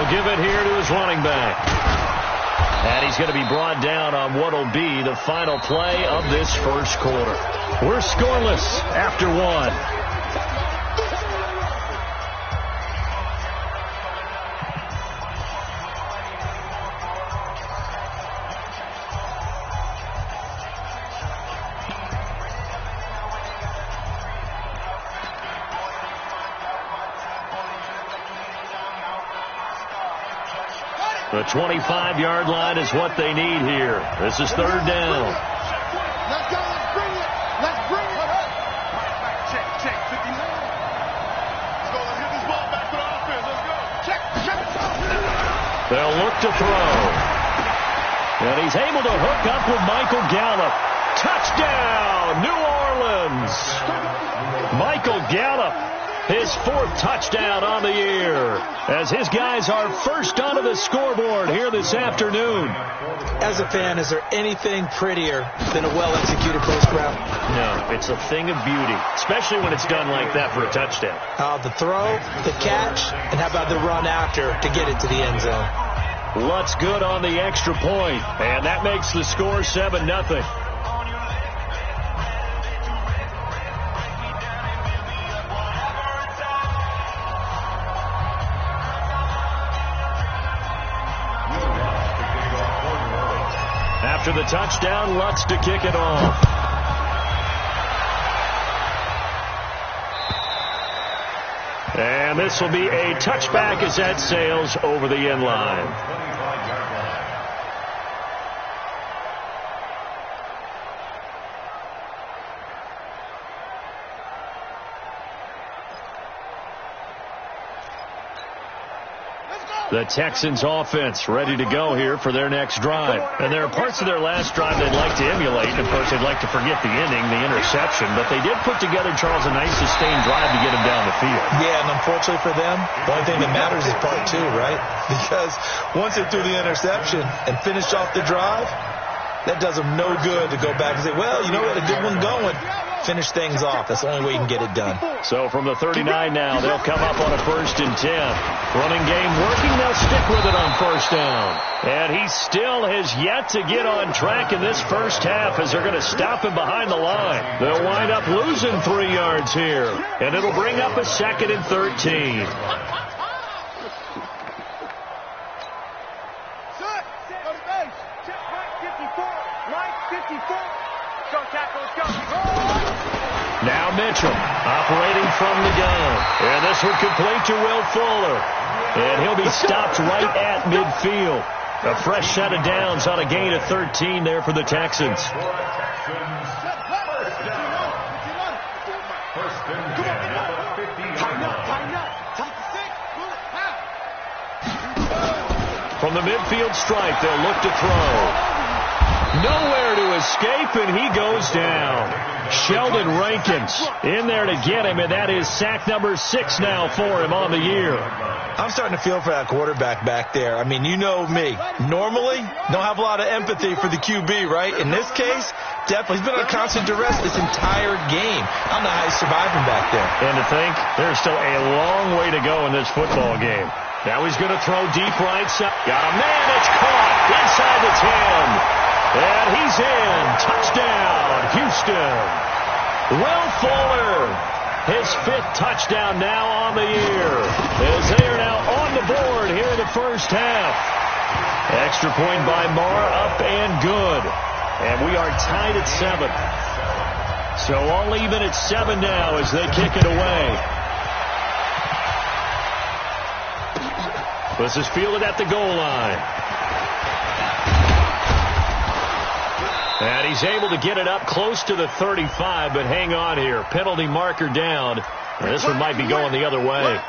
He'll give it here to his running back. And he's going to be brought down on what will be the final play of this first quarter. We're scoreless after one. The 25-yard line is what they need here. This is third down. Let's go. Let's bring it. Let's bring it. Check. 59. Let's go. Let's get this ball back to the offense. Let's go. Check. They'll look to throw. And he's able to hook up with Michael Gallup. Touchdown, New Orleans. Michael Gallup, his fourth touchdown on the year, as his guys are first onto the scoreboard here this afternoon. As a fan, is there anything prettier than a well-executed post route? No, it's a thing of beauty, especially when it's done like that for a touchdown. The throw, the catch, and how about the run after to get it to the end zone? Lutz good on the extra point, and that makes the score 7-0. After the touchdown, Lutz to kick it off. And this will be a touchback as that sails over the end line. The Texans offense ready to go here for their next drive. And there are parts of their last drive they'd like to emulate. Of course, they'd like to forget the ending, the interception. But they did put together, Charles, a nice sustained drive to get him down the field. Yeah, and unfortunately for them, the only thing that matters is part two, right? Because once they threw the interception and finished off the drive, that does them no good to go back and say, well, you know what, a good one going. Finish things off. That's the only way you can get it done. So from the 39 now, they'll come up on a 1st and 10. Running game working. They'll stick with it on first down. And he still has yet to get on track in this first half as they're going to stop him behind the line. They'll wind up losing 3 yards here. And it'll bring up a 2nd and 13. Now Mitchell operating from the gun. And this one complete to Will Fuller. And he'll be stopped right at midfield. A fresh set of downs on a gain of 13 there for the Texans. From the midfield stripe, they'll look to throw. Nowhere to escape, and he goes down. Sheldon Rankins in there to get him, and that is sack number 6 now for him on the year. I'm starting to feel for that quarterback back there. I mean, you know me. Normally, don't have a lot of empathy for the QB, right? In this case, definitely. He's been under constant duress this entire game. I don't know how he's surviving back there. And to think, there's still a long way to go in this football game. Now he's going to throw deep right side. Got a man, it's caught inside the 10. And he's in. Touchdown, Houston. Will Fuller, his 5th touchdown now on the year, as they are now on the board here in the first half. Extra point by Marr, up and good. And we are tied at 7. So all even at 7 now as they kick it away. This is fielded at the goal line. And he's able to get it up close to the 35, but hang on here. Penalty marker down. And this one might be going the other way.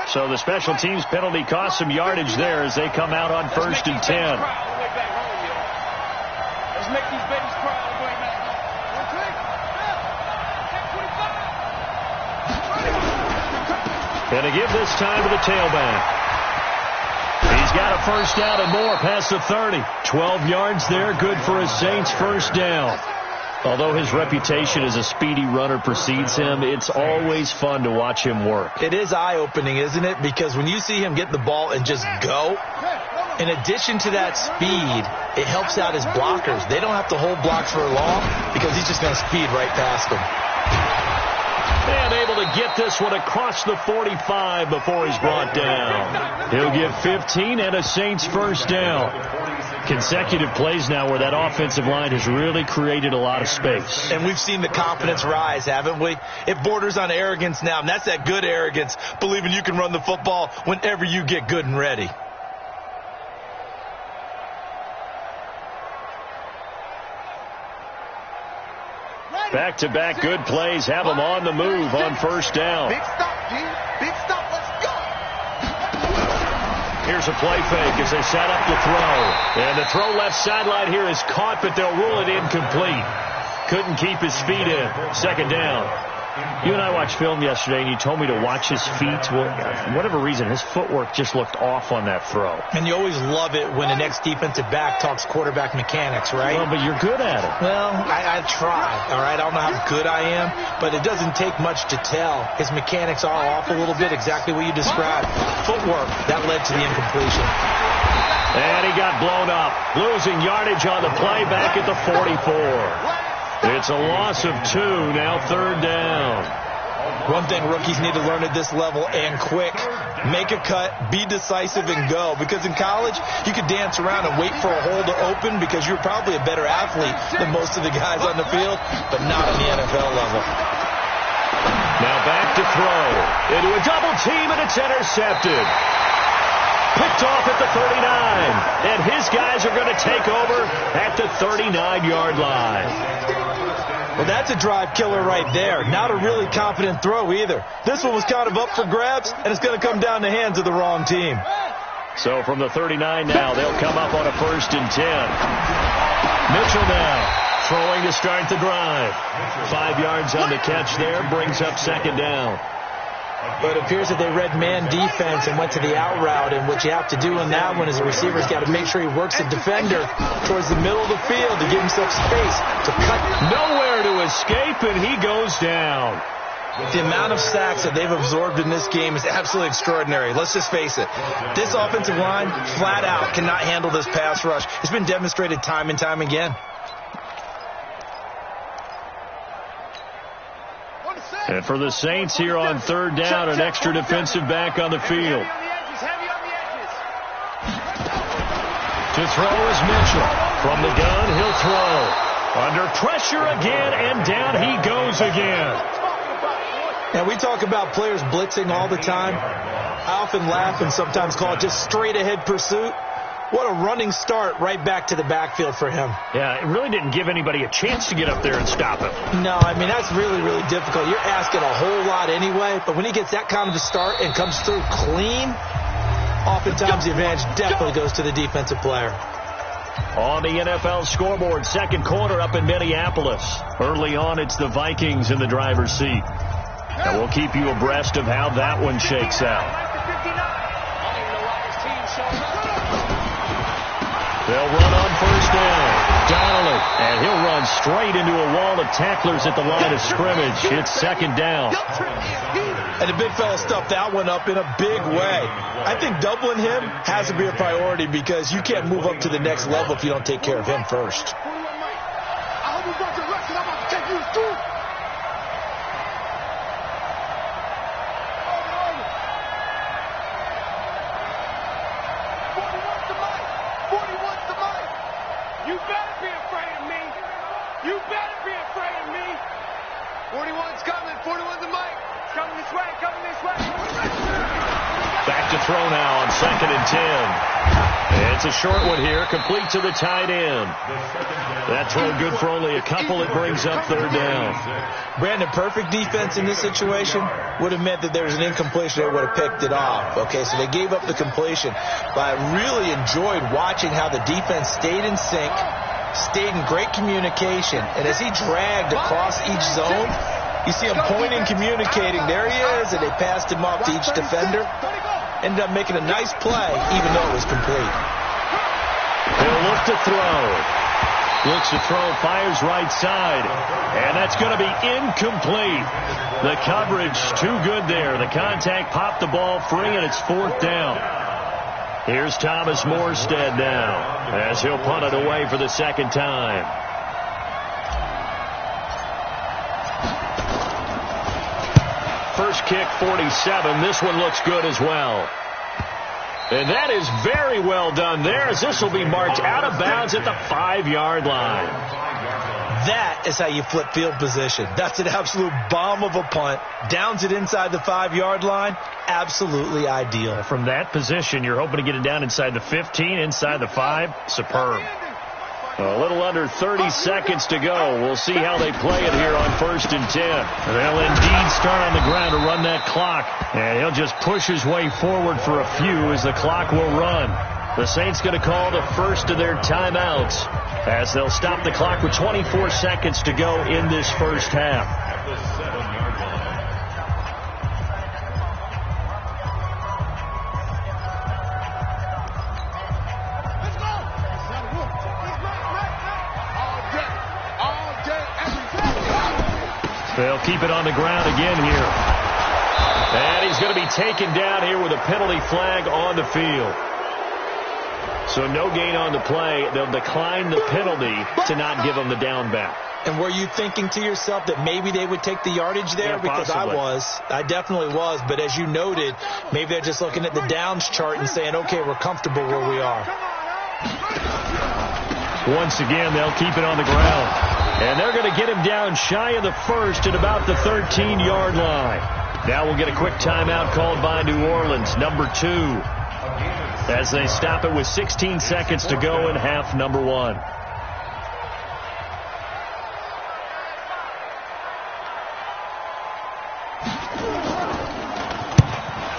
So the special teams penalty cost some yardage there as they come out on 1st and 10. Let's make these babies cry all the way back home. And to give this time to the tailback. He's got a first down and more past the 30. 12 yards there, good for a Saints first down. Although his reputation as a speedy runner precedes him, it's always fun to watch him work. It is eye-opening, isn't it? Because when you see him get the ball and just go, in addition to that speed, it helps out his blockers. They don't have to hold blocks for long because he's just going to speed right past them. And able to get this one across the 45 before he's brought down. He'll get 15 and a Saints first down. Consecutive plays now where that offensive line has really created a lot of space. And we've seen the confidence rise, haven't we? It borders on arrogance now, and that's that good arrogance, believing you can run the football whenever you get good and ready. Back-to-back good plays have him on the move on first down. Big stop, G. Big stop. Let's go. Here's a play fake as they set up the throw. And the throw left sideline here is caught, but they'll rule it incomplete. Couldn't keep his feet in. Second down. You and I watched film yesterday, and you told me to watch his feet. Well, for whatever reason, his footwork just looked off on that throw. And you always love it when the next defensive back talks quarterback mechanics, right? Well, but you're good at it. Well, I try, all right? I don't know how good I am, but it doesn't take much to tell. His mechanics are off a little bit, exactly what you described. Footwork, that led to the incompletion. And he got blown up, losing yardage on the play back at the 44. It's a loss of 2, now third down. One thing rookies need to learn at this level, and quick, make a cut, be decisive, and go. Because in college, you could dance around and wait for a hole to open because you're probably a better athlete than most of the guys on the field, but not on the NFL level. Now back to throw. Into a double team, and it's intercepted. Picked off at the 39. And his guys are going to take over at the 39-yard line. Well, that's a drive killer right there. Not a really confident throw either. This one was kind of up for grabs, and it's going to come down the hands of the wrong team. So from the 39 now, they'll come up on a 1st and 10. Mitchell now throwing to start the drive. 5 yards on the catch there, brings up second down. But it appears that they read man defense and went to the out route, and what you have to do in that one is the receiver's got to make sure he works the defender towards the middle of the field to give himself space to cut. Nowhere to escape, and he goes down. The amount of sacks that they've absorbed in this game is absolutely extraordinary. Let's just face it. This offensive line, flat out, cannot handle this pass rush. It's been demonstrated time and time again. And for the Saints here on third down, an extra defensive back on the field. To throw is Mitchell. From the gun, he'll throw. Under pressure again, and down he goes again. Now, we talk about players blitzing all the time. I often laugh and sometimes call it just straight-ahead pursuit. What a running start right back to the backfield for him. Yeah, it really didn't give anybody a chance to get up there and stop him. No, I mean, that's really, really difficult. You're asking a whole lot anyway, but when he gets that kind of a start and comes through clean, oftentimes the advantage definitely goes to the defensive player. On the NFL scoreboard, second quarter up in Minneapolis. Early on, it's the Vikings in the driver's seat. And we'll keep you abreast of how that one shakes out. They'll run on first down. Donnelly, and he'll run straight into a wall of tacklers at the line of scrimmage. It's second down. And the big fella stuffed that one up in a big way. I think doubling him has to be a priority because you can't move up to the next level if you don't take care of him first. I hope you brought your rest, and I'm about to take you to school. You better be afraid of me. You better be afraid of me. 41's coming. 41's the mic. It's coming this way. Coming this way. Back to throw now on 2nd and 10. It's a short one here, complete to the tight end. That throw good for only a couple. It brings up third down. Brandon, perfect defense in this situation would have meant that there was an incompletion. They would have picked it off. Okay, so they gave up the completion. But I really enjoyed watching how the defense stayed in sync, stayed in great communication. And as he dragged across each zone, you see him pointing, communicating. There he is, and they passed him off to each defender. Ended up making a nice play, even though it was complete. He'll look to throw. Looks to throw, fires right side. And that's going to be incomplete. The coverage too good there. The contact popped the ball free, and it's 4th down. Here's Thomas Morstead now as he'll punt it away for the 2nd time. First kick, 47. This one looks good as well. And that is very well done there, as this will be marked out of bounds at the 5-yard line. That is how you flip field position. That's an absolute bomb of a punt. Downs it inside the 5-yard line. Absolutely ideal. From that position, you're hoping to get it down inside the 15, inside the 5. Superb. A little under 30 seconds to go. We'll see how they play it here on 1st and 10. They'll indeed start on the ground to run that clock. And he'll just push his way forward for a few as the clock will run. The Saints going to call the first of their timeouts as they'll stop the clock with 24 seconds to go in this first half. They'll keep it on the ground again here. And he's going to be taken down here with a penalty flag on the field. So no gain on the play. They'll decline the penalty to not give him the down back. And were you thinking to yourself that maybe they would take the yardage there? Yeah, because possibly. I definitely was. But as you noted, maybe they're just looking at the downs chart and saying, okay, we're comfortable where we are. Once again, they'll keep it on the ground. And they're going to get him down shy of the 1st at about the 13-yard line. Now we'll get a quick timeout called by New Orleans, number 2, as they stop it with 16 seconds to go in half number 1.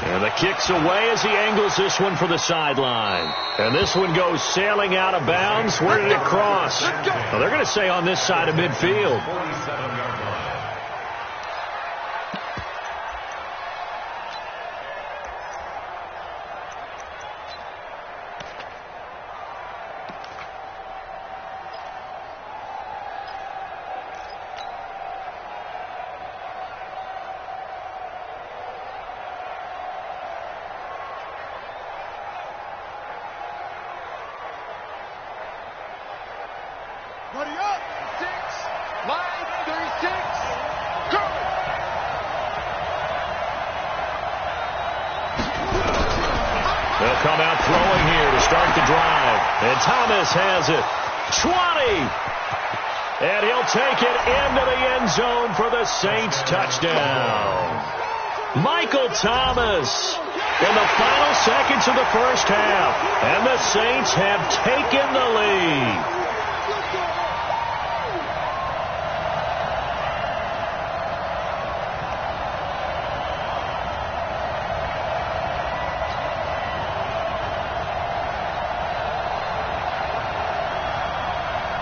And the kick's away as he angles this one for the sideline. And this one goes sailing out of bounds. Where did it cross? Well, they're going to say on this side of midfield. Ready up. 6. Line 36. Go. They'll come out throwing here to start the drive. And Thomas has it. 20. And he'll take it into the end zone for the Saints touchdown. Michael Thomas in the final seconds of the first half. And the Saints have taken the lead.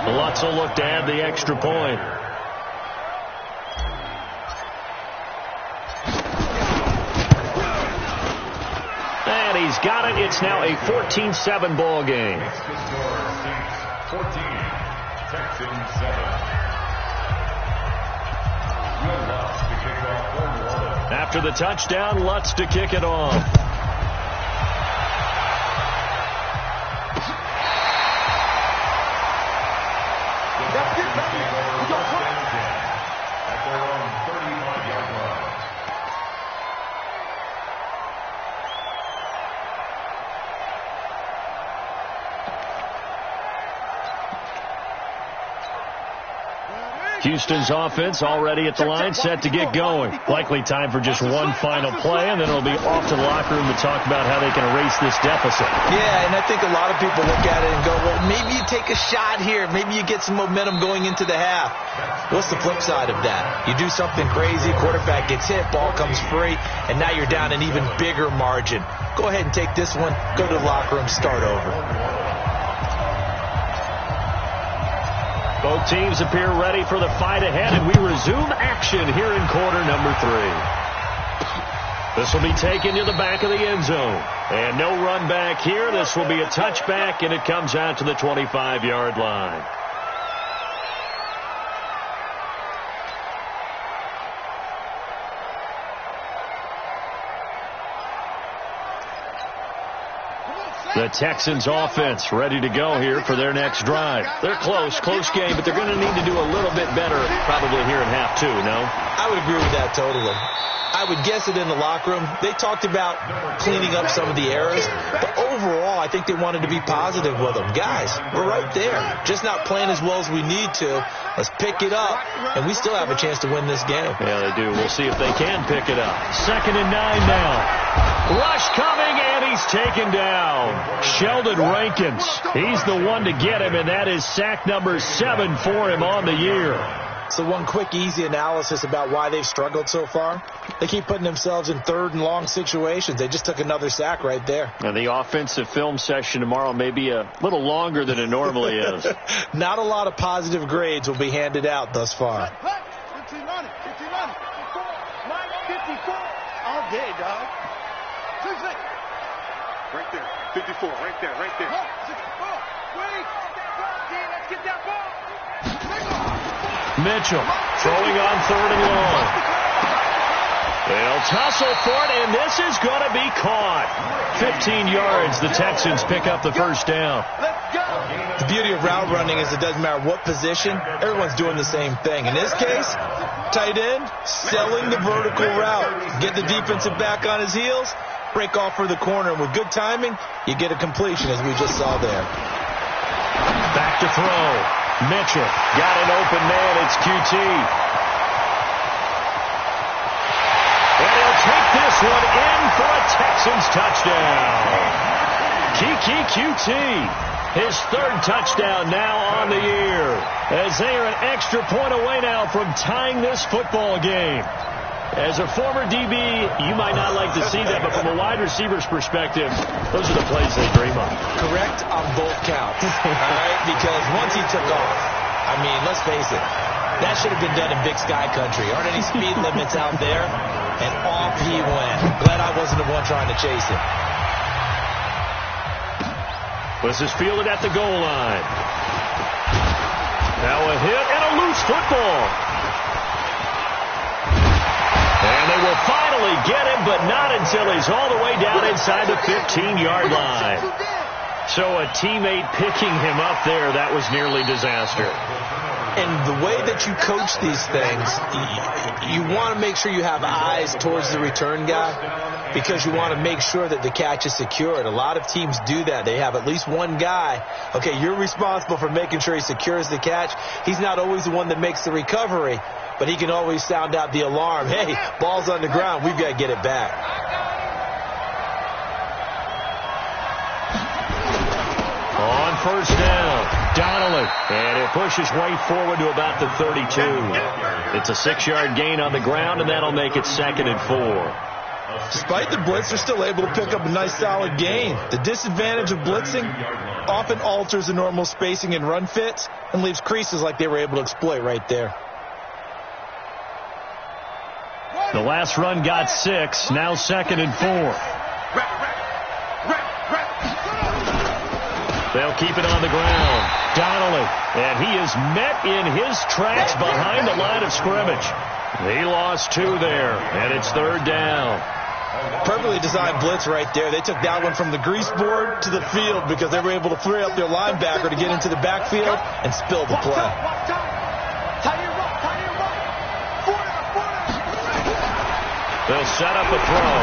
Lutz will look to add the extra point. And he's got it. It's now a 14-7 ball game. 14, Texans 7. After the touchdown, Lutz to kick it off. Houston's offense already at the line, set to get going. Likely time for just one final play, and then it'll be off to the locker room to talk about how they can erase this deficit. Yeah, and I think a lot of people look at it and go, well, maybe you take a shot here. Maybe you get some momentum going into the half. What's the flip side of that? You do something crazy, quarterback gets hit, ball comes free, and now you're down an even bigger margin. Go ahead and take this one, go to the locker room, start over. Both teams appear ready for the fight ahead, and we resume action here in quarter number 3. This will be taken to the back of the end zone. And no run back here. This will be a touchback, and it comes out to the 25-yard line. The Texans offense ready to go here for their next drive. They're close game, but they're going to need to do a little bit better probably here in half two, no? I would agree with that totally. I would guess it in the locker room. They talked about cleaning up some of the errors, but overall, I think they wanted to be positive with them. Guys, we're right there. Just not playing as well as we need to. Let's pick it up, and we still have a chance to win this game. Yeah, they do. We'll see if they can pick it up. 2nd and 9 now. Rush coming, and he's taken down. Sheldon Rankins. He's the one to get him, and that is sack number 7 for him on the year. So one quick, easy analysis about why they've struggled so far. They keep putting themselves in 3rd and long situations. They just took another sack right there. Now, the offensive film session tomorrow may be a little longer than it normally is. Not a lot of positive grades will be handed out thus far. 15 on it. Mike, 54. All day, dog. Right there. 54. Right there. 64. Wait. Let's get that ball. Mitchell throwing on 3rd and long. They'll tussle for it, and this is going to be caught. 15 yards. The Texans pick up the first down. The beauty of route running is it doesn't matter what position. Everyone's doing the same thing. In this case, tight end, selling the vertical route. Get the defensive back on his heels, break off for the corner. And with good timing, you get a completion, as we just saw there. Back to throw. Mitchell got an open man. It's QT. And he'll take this one in for a Texans touchdown. Kiki QT, his 3rd touchdown now on the year, as they are an extra point away now from tying this football game. As a former DB, you might not like to see that, but from a wide receiver's perspective, those are the plays they dream of. Correct on both counts, all right? Because once he took off, I mean, let's face it, that should have been done in Big Sky Country. Aren't any speed limits out there? And off he went. Glad I wasn't the one trying to chase it. This is fielded at the goal line. Now a hit and a loose football. And they will finally get him, but not until he's all the way down inside the 15-yard line. So a teammate picking him up there, that was nearly disaster. And the way that you coach these things, you want to make sure you have eyes towards the return guy, because you want to make sure that the catch is secured. A lot of teams do that. They have at least one guy. Okay, you're responsible for making sure he secures the catch. He's not always the one that makes the recovery, but he can always sound out the alarm. Hey, ball's on the ground. We've got to get it back. On first down, Donnelly. And it pushes way forward to about the 32. It's a 6-yard gain on the ground, and that'll make it 2nd and 4. Despite the blitz, they're still able to pick up a nice, solid gain. The disadvantage of blitzing often alters the normal spacing and run fits and leaves creases like they were able to exploit right there. The last run got 6, now 2nd and 4. They'll keep it on the ground. Donnelly, and he is met in his tracks behind the line of scrimmage. He lost 2 there, and it's 3rd down. Perfectly designed blitz right there. They took that one from the grease board to the field because they were able to free up their linebacker to get into the backfield and spill the play. They'll set up a throw.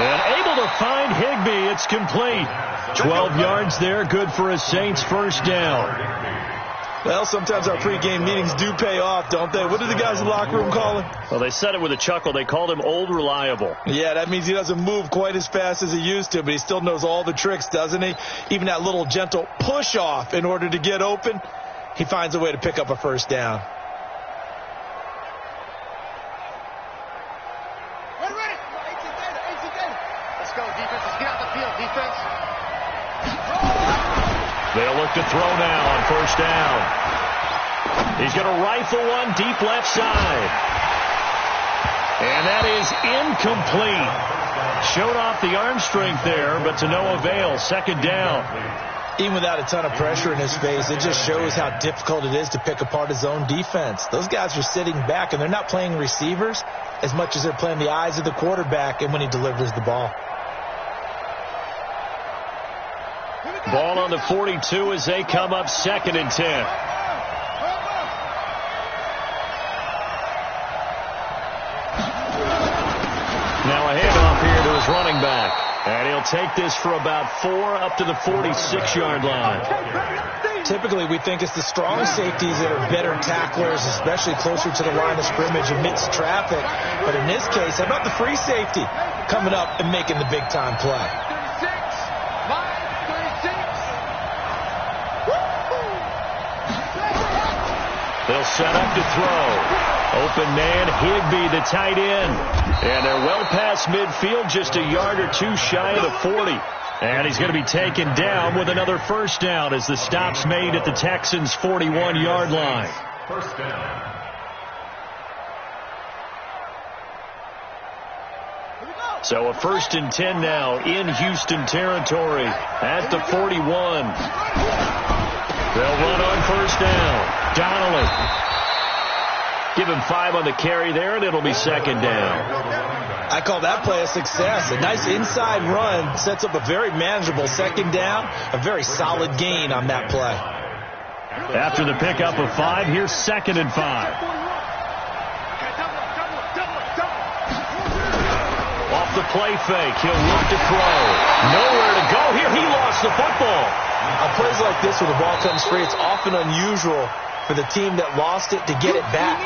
And able to find Higbee. It's complete. 12 yards there. Good for a Saints first down. Well, sometimes our pregame meetings do pay off, don't they? What did the guys in the locker room call him? Well, they said it with a chuckle. They called him Old Reliable. Yeah, that means he doesn't move quite as fast as he used to, but he still knows all the tricks, doesn't he? Even that little gentle push-off in order to get open, he finds a way to pick up a first down. Let's go, defense. Let's get out the field, defense. They'll look to throw now on first down. He's going to rifle one deep left side. And that is incomplete. Showed off the arm strength there, but to no avail. 2nd down. Even without a ton of pressure in his face, it just shows how difficult it is to pick apart his own defense. Those guys are sitting back, and they're not playing receivers as much as they're playing the eyes of the quarterback and when he delivers the ball. Ball on the 42 as they come up 2nd and 10. Now a handoff here to his running back. And he'll take this for about 4 up to the 46-yard line. Typically, we think it's the strong safeties that are better tacklers, especially closer to the line of scrimmage amidst traffic. But in this case, how about the free safety coming up and making the big-time play? 36, line 36. They'll set up to throw. Open man, Higbee, the tight end. And they're well past midfield, just a yard or 2 shy of the 40. And he's going to be taken down with another first down as the stop's made at the Texans' 41-yard line. First down. So a 1st and 10 now in Houston territory at the 41. They'll run on first down. Donnelly. Give him 5 on the carry there, and it'll be 2nd down. I call that play a success. A nice inside run sets up a very manageable 2nd down. A very solid gain on that play. After the pickup of 5, here's 2nd and 5. Off the play fake, he'll look to throw. Nowhere to go here. He lost the football. On plays like this where the ball comes free, it's often unusual for the team that lost it to get it back.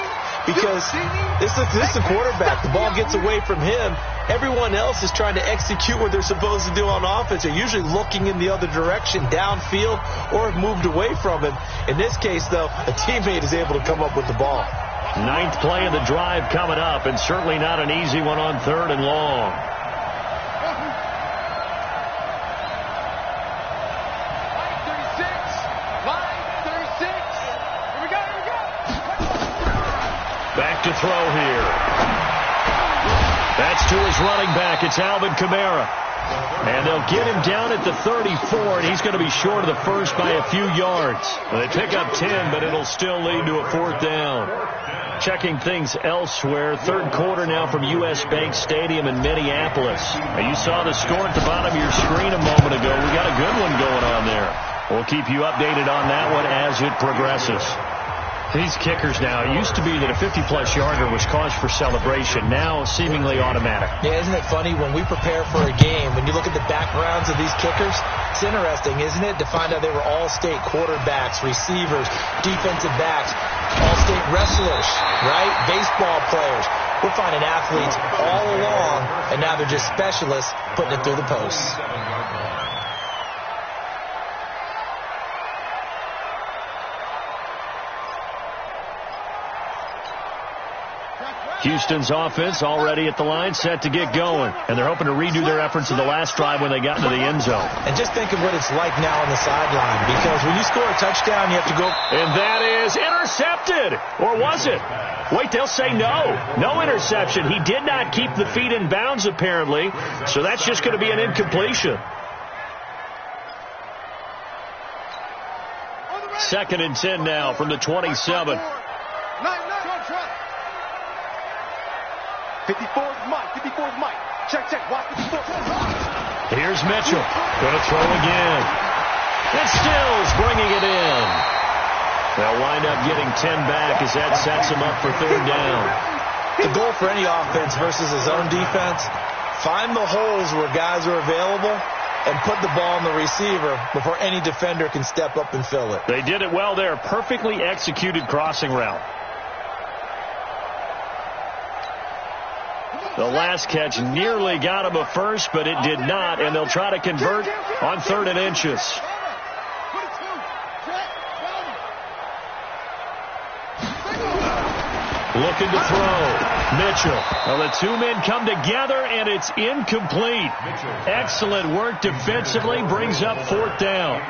Because this is the quarterback. The ball gets away from him. Everyone else is trying to execute what they're supposed to do on offense. They're usually looking in the other direction, downfield, or have moved away from him. In this case, though, a teammate is able to come up with the ball. 9th play of the drive coming up, and certainly not an easy one on 3rd and long. Back to throw here. That's to his running back. It's Alvin Kamara. And they'll get him down at the 34, and he's going to be short of the first by a few yards. They pick up 10, but it'll still lead to a 4th down. Checking things elsewhere, 3rd quarter now from U.S. Bank Stadium in Minneapolis. Now, you saw the score at the bottom of your screen a moment ago. We got a good one going on there. We'll keep you updated on that one as it progresses. These kickers now, it used to be that a 50-plus yarder was cause for celebration. Now, seemingly automatic. Yeah, isn't it funny? When we prepare for a game, when you look at the backgrounds of these kickers, it's interesting, isn't it, to find out they were all-state quarterbacks, receivers, defensive backs, all-state wrestlers, right? Baseball players. We're finding athletes all along, and now they're just specialists putting it through the posts. Houston's offense already at the line, set to get going. And they're hoping to redo their efforts in the last drive when they got into the end zone. And just think of what it's like now on the sideline, because when you score a touchdown, you have to go. And that is intercepted. Or was it? Wait, they'll say no. No interception. He did not keep the feet in bounds, apparently. So that's just going to be an incompletion. 2nd and 10 now from the 27. 54's Mike. 54's Mike. Check. Watch 54. Here's Mitchell. Going to throw again. And Stills bringing it in. They'll wind up getting 10 back as that sets him up for 3rd down. The goal for any offense versus his own defense, find the holes where guys are available and put the ball on the receiver before any defender can step up and fill it. They did it well there. Perfectly executed crossing route. The last catch nearly got him a first, but it did not, and they'll try to convert on 3rd and inches. Looking to throw. Mitchell. Well, the 2 men come together, and it's incomplete. Excellent work defensively. Brings up 4th down.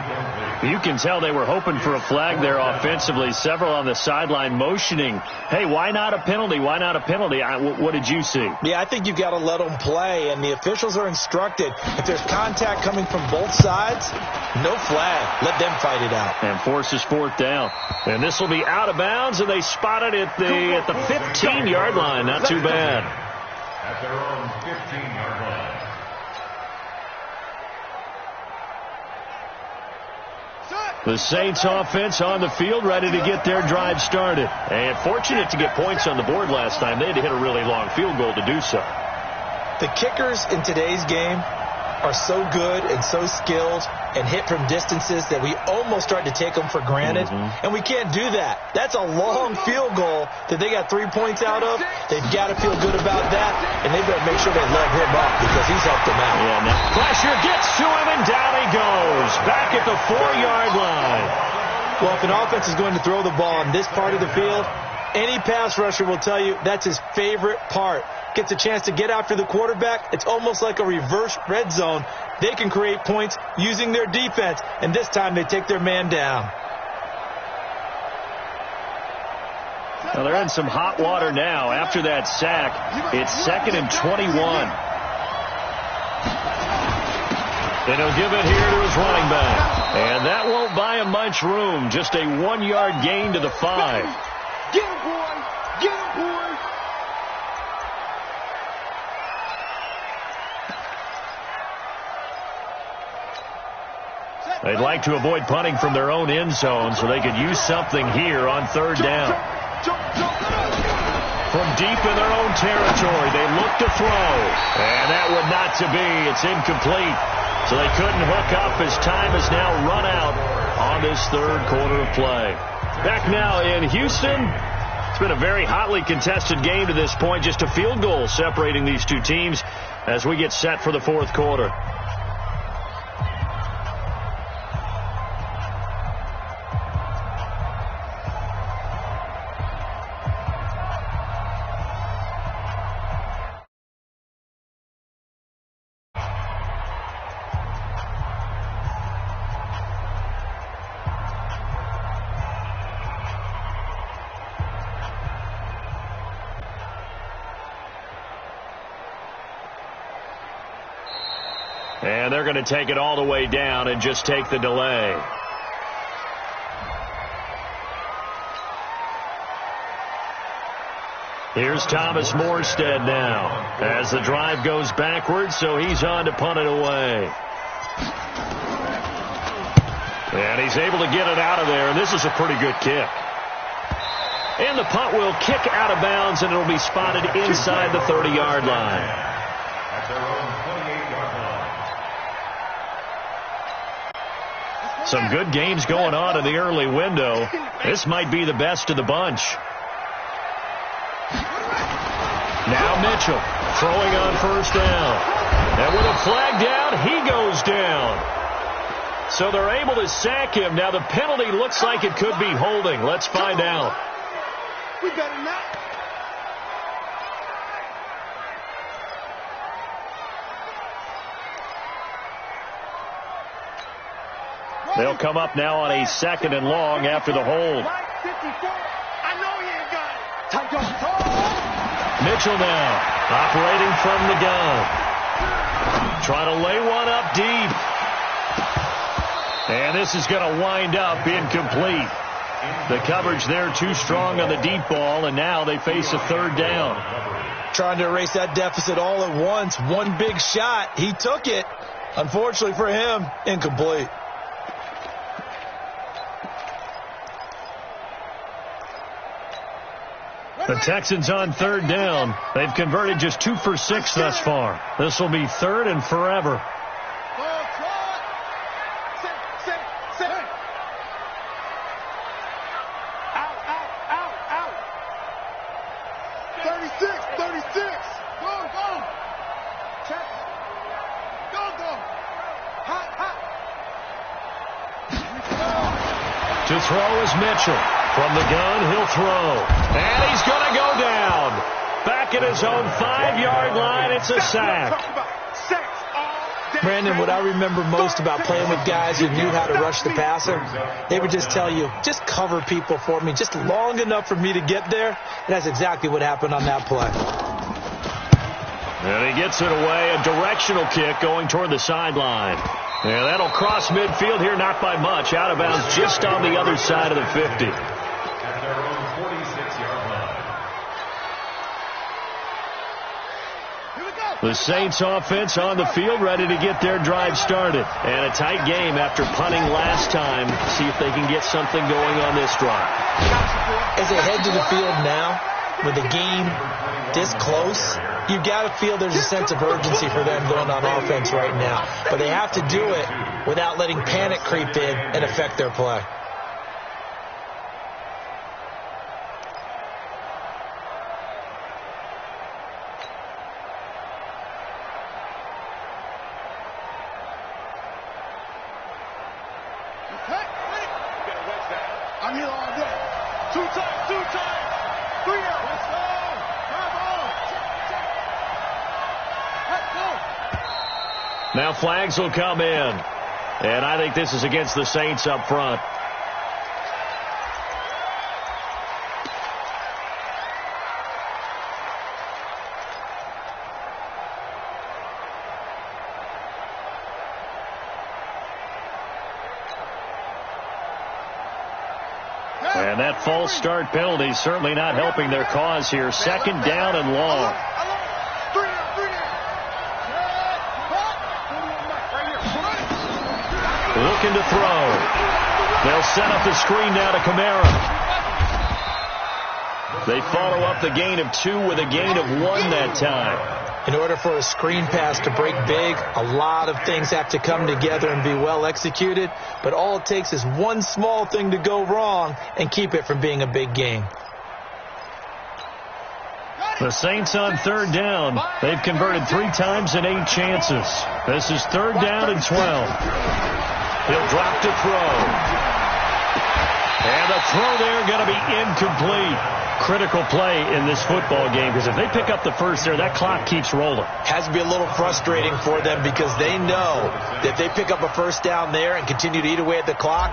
You can tell they were hoping for a flag there offensively. Several on the sideline motioning. Hey, why not a penalty? Why not a penalty? What did you see? Yeah, I think you've got to let them play, and the officials are instructed. If there's contact coming from both sides, no flag. Let them fight it out. And forces 4th down. And this will be out of bounds, and they spot it at the 15-yard line. Not too bad. At their own 15-yard line. The Saints offense on the field, ready to get their drive started. And fortunate to get points on the board last time. They had to hit a really long field goal to do so. The kickers in today's game are so good and so skilled and hit from distances that we almost start to take them for granted. And we can't do that. That's a long field goal that they got 3 points out of. They've got to feel good about that, and they better make sure they let him up because he's helped them out. Yeah, now pressure gets to him, and down he goes. Back at the 4-yard line. Well, if an offense is going to throw the ball in this part of the field, any pass rusher will tell you that's his favorite part. Gets a chance to get after the quarterback. It's almost like a reverse red zone. They can create points using their defense, and this time they take their man down. Well, they're in some hot water now. After that sack, it's 2nd and 21. And he'll give it here to his running back. And that won't buy him much room. Just a 1-yard gain to the 5. Get him, boy! Get him, boy! They'd like to avoid punting from their own end zone so they could use something here on 3rd down. From deep in their own territory, they look to throw. And that would not to be. It's incomplete. So they couldn't hook up as time has now run out on this 3rd quarter of play. Back now in Houston. It's been a very hotly contested game to this point. Just a field goal separating these two teams as we get set for the 4th quarter. And they're going to take it all the way down and just take the delay. Here's Thomas Morstead now as the drive goes backwards, so he's on to punt it away. And he's able to get it out of there, and this is a pretty good kick. And the punt will kick out of bounds, and it'll be spotted inside the 30-yard line. At their own 28-yard line. Some good games going on in the early window. This might be the best of the bunch. Now Mitchell throwing on 1st down. And with a flag down, he goes down. So they're able to sack him. Now the penalty looks like it could be holding. Let's find out. We better not. They'll come up now on a 2nd and long after the hold. I know he ain't got it. Mitchell now operating from the gun. Trying to lay one up deep. And this is going to wind up incomplete. The coverage there too strong on the deep ball, and now they face a 3rd down. Trying to erase that deficit all at once. One big shot. He took it. Unfortunately for him, incomplete. The Texans on 3rd down. They've converted just 2 for 6 thus far. This will be 3rd and forever. Out. 36. Go. Check. Go. Hot. To throw is Mitchell. From the gun, he'll throw. And he's going to go down. Back at his own 5-yard line, it's a sack. Brandon, what I remember most about playing with guys who knew how to rush the passer, they would just tell you, just cover people for me, just long enough for me to get there. And that's exactly what happened on that play. And he gets it away, a directional kick going toward the sideline. And that'll cross midfield here, not by much. Out of bounds just on the other side of the 50. At their own 46-yard line. The Saints offense on the field, ready to get their drive started. And a tight game after punting last time. See if they can get something going on this drive. As they head to the field now, with the game this close, you've got to feel there's a sense of urgency for them going on offense right now. But they have to do it without letting panic creep in and affect their play. I'm here all day. Two times, 3 out. Let's go. Come on. Let's go. Now flags will come in. And I think this is against the Saints up front. And that false start penalty is certainly not helping their cause here. Second down and long. Looking to throw. They'll set up the screen now to Kamara. They follow up the gain of 2 with a gain of 1 that time. In order for a screen pass to break big, a lot of things have to come together and be well executed. But all it takes is one small thing to go wrong and keep it from being a big game. The Saints on third down. They've converted 3 times in 8 chances. This is third down and 12. He'll drop to throw. And the throw there going to be incomplete. Critical play in this football game, because if they pick up the first there, that clock keeps rolling. Has to be a little frustrating for them because they know that if they pick up a first down there and continue to eat away at the clock,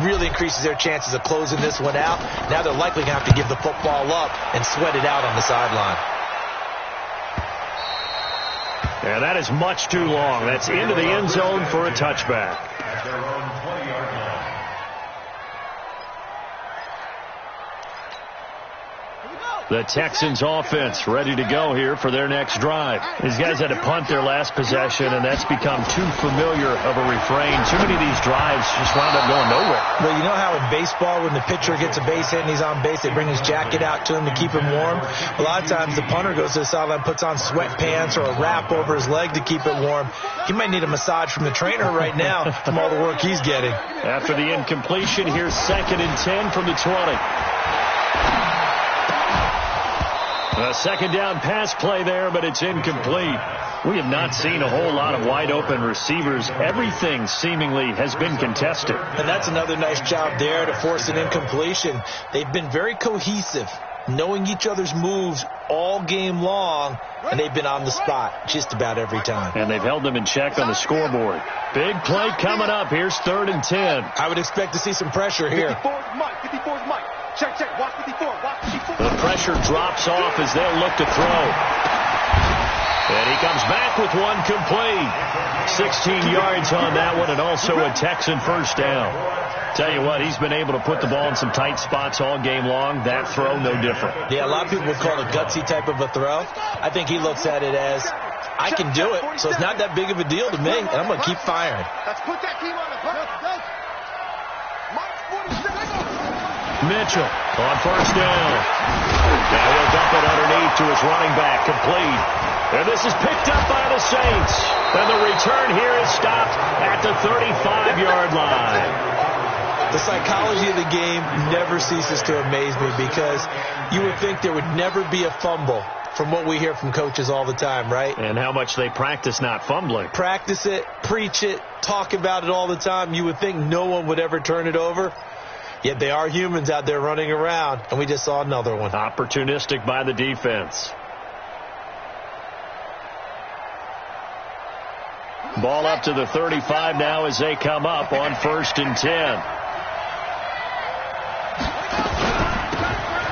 really increases their chances of closing this one out. Now they're likely going to have to give the football up and sweat it out on the sideline. And that is much too long. That's into the end zone for a touchback. At their own 20-yard line. The Texans offense ready to go here for their next drive. These guys had to punt their last possession, and that's become too familiar of a refrain. Too many of these drives just wound up going nowhere. Well, you know how in baseball when the pitcher gets a base hit and he's on base, they bring his jacket out to him to keep him warm? A lot of times the punter goes to the sideline, puts on sweatpants or a wrap over his leg to keep it warm. He might need a massage from the trainer right now from all the work he's getting. After the incompletion, here's 2nd and 10 from the 20. A second down pass play there, but it's incomplete. We have not seen a whole lot of wide open receivers. Everything seemingly has been contested. And that's another nice job there to force an incompletion. They've been very cohesive, knowing each other's moves all game long, and they've been on the spot just about every time. And they've held them in check on the scoreboard. Big play coming up. Here's 3rd and 10. I would expect to see some pressure here. 54's Mike. 54's Mike. Check. Watch 54. Watch 54. The pressure drops off as they'll look to throw. And he comes back with one complete. 16 yards on that one, and also a Texan first down. Tell you what, he's been able to put the ball in some tight spots all game long. That throw, no different. Yeah, a lot of people would call it a gutsy type of a throw. I think he looks at it as, I can do it, so it's not that big of a deal to me, and I'm going to keep firing. Let's put that team on the punt. Mitchell on first down. Now he'll dump it underneath to his running back, complete. And this is picked up by the Saints. And the return here is stopped at the 35-yard line. The psychology of the game never ceases to amaze me because you would think there would never be a fumble from what we hear from coaches all the time, right? And how much they practice not fumbling. Practice it, preach it, talk about it all the time. You would think no one would ever turn it over. Yet they are humans out there running around, and we just saw another one. Opportunistic by the defense. Ball up to the 35 now as they come up on 1st and 10.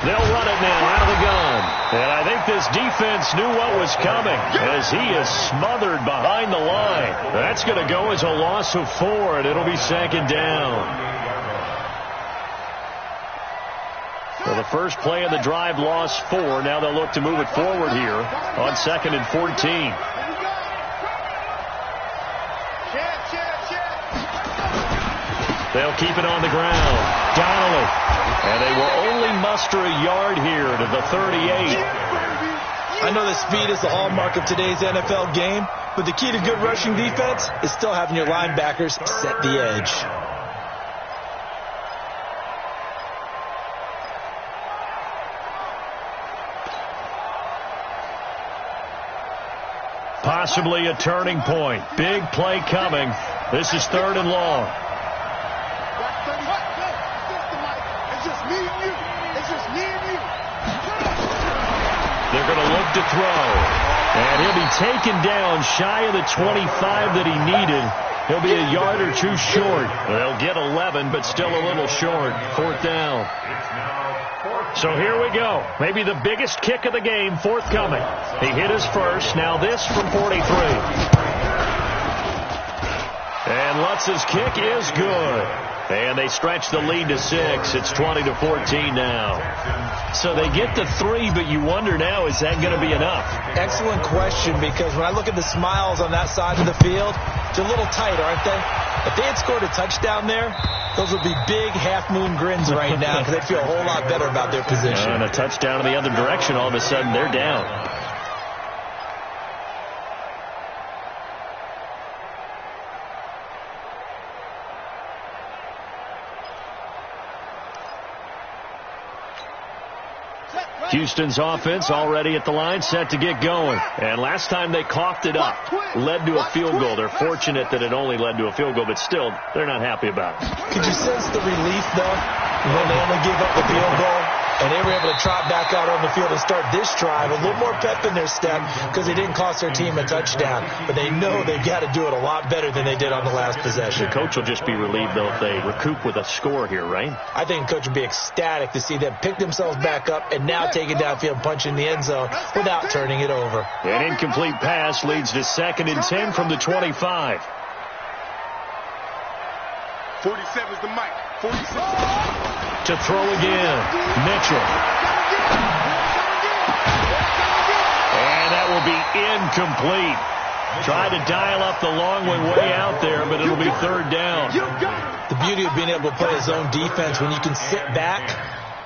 They'll run it now out of the gun. And I think this defense knew what was coming as he is smothered behind the line. That's going to go as a loss of 4, and it'll be 2nd down. So the first play of the drive lost 4. Now they'll look to move it forward here on 2nd and 14. They'll keep it on the ground. Donnelly. And they will only muster a yard here to the 38. I know that speed is the hallmark of today's NFL game, but the key to good rushing defense is still having your linebackers set the edge. Possibly a turning point. Big play coming. This is 3rd and long. It's just me and you. It's just me and you. They're going to look to throw. And he'll be taken down shy of the 25 that he needed. He'll be a yard or 2 short. They'll get 11, but still a little short. 4th down. So here we go. Maybe the biggest kick of the game forthcoming. He hit his first. Now this from 43. And Lutz's kick is good. And they stretch the lead to 6. It's 20-14 now. So they get to 3, but you wonder now, is that going to be enough? Excellent question, because when I look at the smiles on that side of the field, they're a little tight, aren't they? If they had scored a touchdown there, those would be big half-moon grins right now, because they'd feel a whole lot better about their position. And a touchdown in the other direction, all of a sudden they're down. Houston's offense already at the line, set to get going. And last time they coughed it up, led to a field goal. They're fortunate that it only led to a field goal, but still, they're not happy about it. Could you sense the relief, though, when they only gave up the field goal? And they were able to trot back out on the field and start this drive. A little more pep in their step because it didn't cost their team a touchdown. But they know they've got to do it a lot better than they did on the last possession. The coach will just be relieved, though, if they recoup with a score here, right? I think the coach would be ecstatic to see them pick themselves back up and now take it downfield, punch in the end zone without turning it over. An incomplete pass leads to 2nd and 10 from the 25. 47 is the mic. 46. To throw again, Mitchell. And that will be incomplete. Try to dial up the long way out there, but it'll be 3rd down. The beauty of being able to play his own defense when you can sit back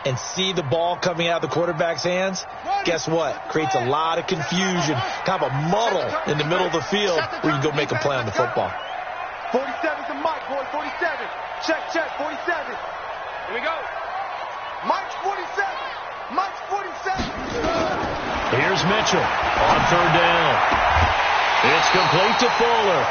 and see the ball coming out of the quarterback's hands, guess what? Creates a lot of confusion, kind of a muddle in the middle of the field where you can go make a play on the football. 47's the mic, boy. 47. Check, 47. Here we go. Mike's 47. Mike's 47. Here's Mitchell on 3rd down. It's complete to Fuller.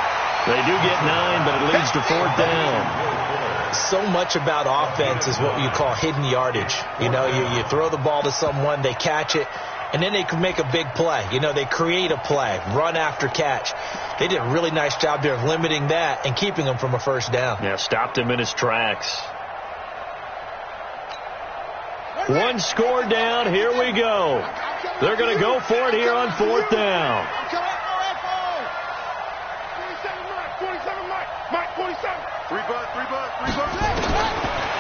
They do get 9, but it leads to 4th down. So much about offense is what you call hidden yardage. You know, you throw the ball to someone, they catch it, and then they can make a big play. You know, they create a play, run after catch. They did a really nice job there of limiting that and keeping him from a 1st down. Yeah, stopped him in his tracks. 1 score down. Here we go. They're going to go for it here on 4th down. 47 Mike. 47. 3 buzz.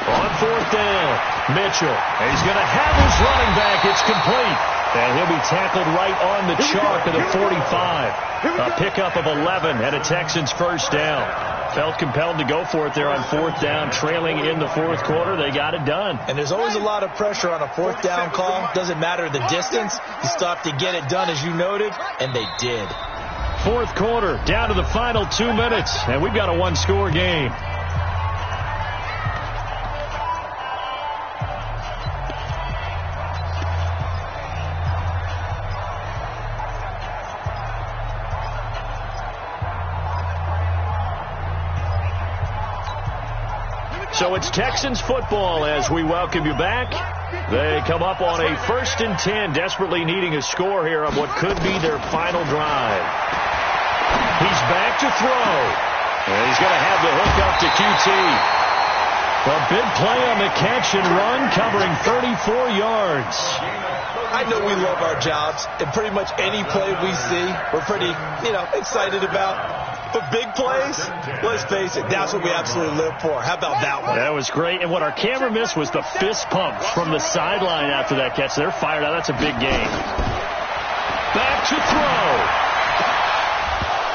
On 4th down, Mitchell. And he's going to have his running back. It's complete. And he'll be tackled right on the chalk of the 45. A pickup of 11 and a Texans 1st down. Felt compelled to go for it there on 4th down, trailing in the 4th quarter. They got it done. And there's always a lot of pressure on a 4th down call. Doesn't matter the distance. You still have to get it done, as you noted, and they did. 4th quarter, down to the final 2 minutes, and we've got a 1-score game. So it's Texans football as we welcome you back. They come up on a 1st and 10, desperately needing a score here on what could be their final drive. He's back to throw. And he's going to have the hook up to QT. A big play on the catch and run, covering 34 yards. I know we love our jobs, and pretty much any play we see, we're pretty, excited about. But big plays, let's face it, that's what we absolutely live for. How about that one? That was great. And what our camera missed was the fist pump from the sideline after that catch. They're fired out. That's a big game. Back to throw.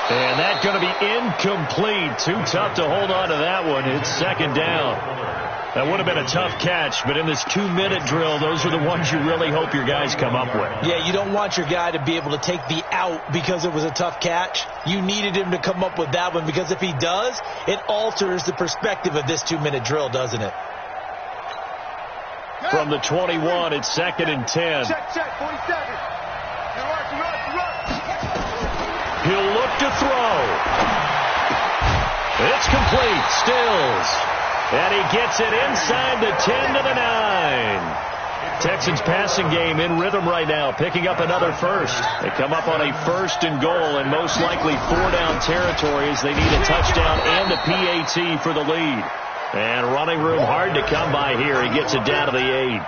And that's going to be incomplete. Too tough to hold on to that one. It's second down. That would have been a tough catch, but in this 2-minute drill, those are the ones you really hope your guys come up with. Yeah, you don't want your guy to be able to take the out because it was a tough catch. You needed him to come up with that one because if he does, it alters the perspective of this 2-minute drill, doesn't it? From the 21, it's second and 10. Check, 40 seconds. He'll look to throw. It's complete. Stills. And he gets it inside the 10 to the 9. Texans passing game in rhythm right now, picking up another first. They come up on a 1st and goal and most likely 4-down territory as they need a touchdown and a PAT for the lead. And running room hard to come by here. He gets it down to the 8.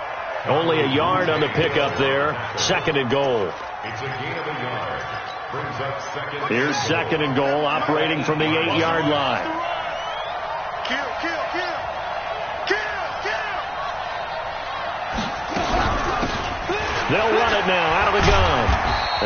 Only a yard on the pickup there. 2nd and goal. It's a gain of a yard. Brings up second. Here's 2nd and goal, operating from the 8-yard line. Kill. They'll run it now out of the gun.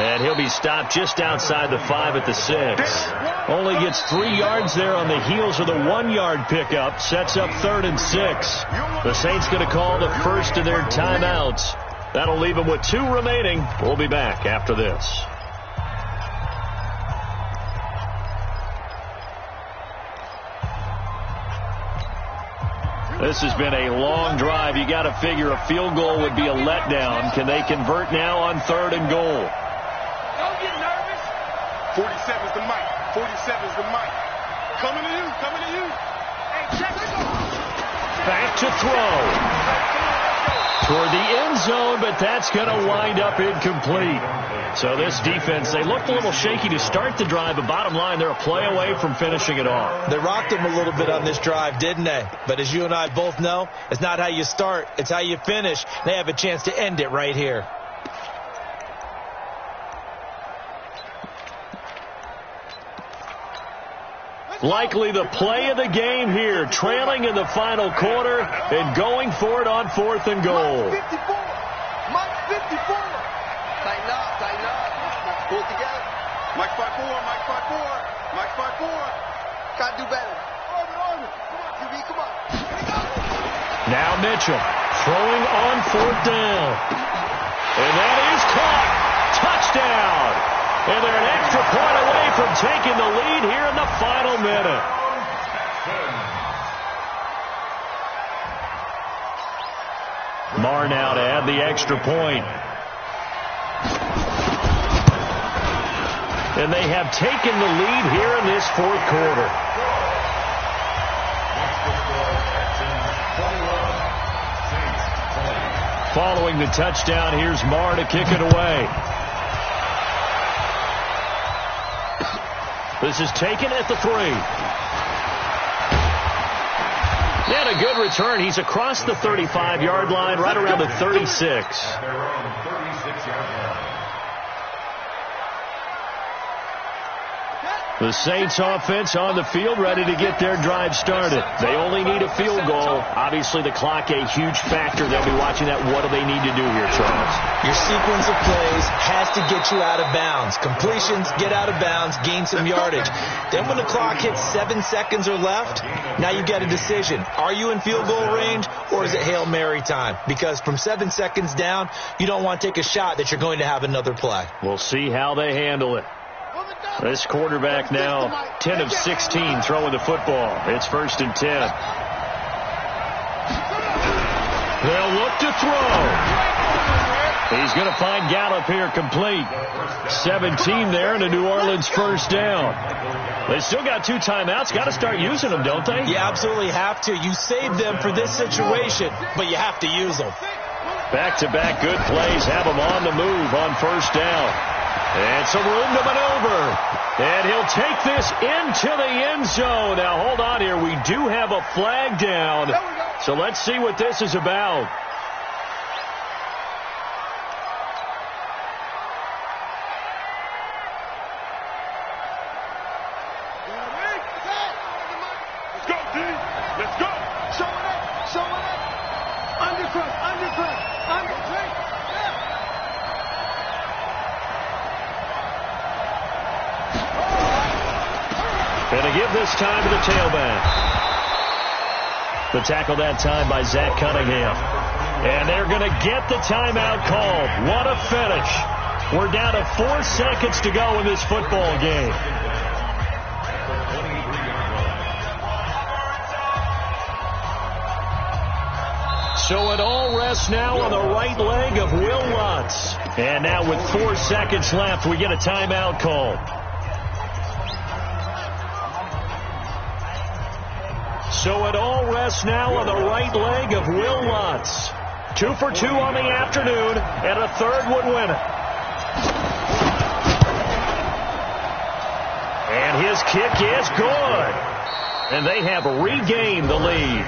And he'll be stopped just outside the 5 at the 6. Only gets 3 yards there on the heels of the 1-yard pickup. Sets up 3rd and 6. The Saints going to call the first of their timeouts. That'll leave them with 2 remaining. We'll be back after this. This has been a long drive. You got to figure a field goal would be a letdown. Can they convert now on 3rd and goal? Don't get nervous. 47's the mic. 47's the mic. Coming to you. Hey, check it out. Back to throw. Toward the end zone, but that's going to wind up incomplete. So this defense, they looked a little shaky to start the drive, but bottom line, they're a play away from finishing it off. They rocked him a little bit on this drive, didn't they? But as you and I both know, it's not how you start, it's how you finish. They have a chance to end it right here. Likely the play of the game here, trailing in the final quarter and going for it on 4th and goal. Mike 54. Tighten up. Pull it together. Mike 5-4. Gotta do better. Army. Come on. Now Mitchell throwing on 4th down. And that is caught. Touchdown. And they're an extra point away from taking the lead here in the final minute. Marr now to add the extra point. And they have taken the lead here in this 4th quarter. Following the touchdown, here's Marr to kick it away. This is taken at the 3. And a good return. He's across the 35-yard line, right around the 36. The Saints offense on the field, ready to get their drive started. They only need a field goal. Obviously, the clock a huge factor. They'll be watching that. What do they need to do here, Charles? Your sequence of plays has to get you out of bounds. Completions, get out of bounds, gain some yardage. Then when the clock hits 7 seconds or left, now you get a decision. Are you in field goal range or is it Hail Mary time? Because from 7 seconds down, you don't want to take a shot that you're going to have another play. We'll see how they handle it. This quarterback now 10 of 16 throwing the football. It's 1st and 10. They'll look to throw. He's going to find Gallup here complete. 17 there and a New Orleans 1st down. They still got 2 timeouts. Got to start using them, don't they? You absolutely have to. You save them for this situation, but you have to use them. Back-to-back good plays have them on the move on 1st down. And some room to maneuver. And he'll take this into the end zone. Now, hold on here. We do have a flag down. So let's see what this is about. And to give this time to the tailback. The tackle that time by Zach Cunningham. And they're going to get the timeout called. What a finish. We're down to 4 seconds to go in this football game. So it all rests now on the right leg of Will Lutz. And now with 4 seconds left, we get a timeout call. So it all rests now on the right leg of Will Lutz. 2 for 2 on the afternoon, and a third would win it. And his kick is good. And they have regained the lead.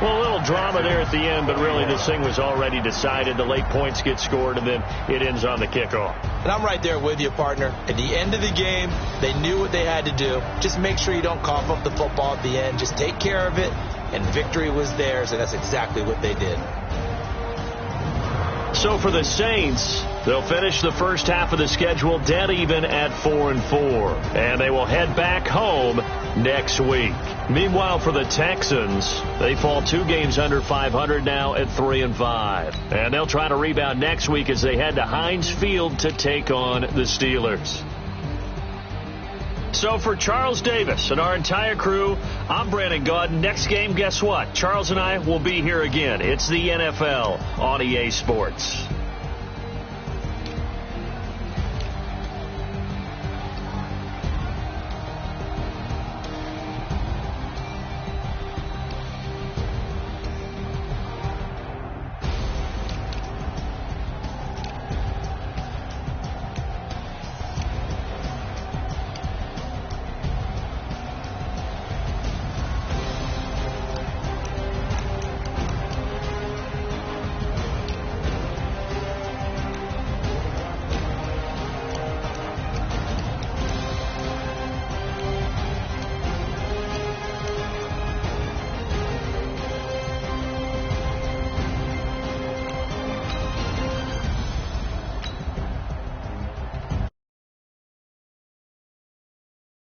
Well, a little drama there at the end, but really this thing was already decided. The late points get scored, and then it ends on the kickoff. And I'm right there with you, partner. At the end of the game, they knew what they had to do. Just make sure you don't cough up the football at the end. Just take care of it, and victory was theirs, and that's exactly what they did. So for the Saints, they'll finish the first half of the schedule dead even at 4-4, and they will head back home next week. Meanwhile, for the Texans, they fall 2 games under 500 now at 3-5, and they'll try to rebound next week as they head to Heinz Field to take on the Steelers. So for Charles Davis and our entire crew, I'm Brandon Gaudin. Next game, guess what? Charles and I will be here again. It's the NFL on EA Sports.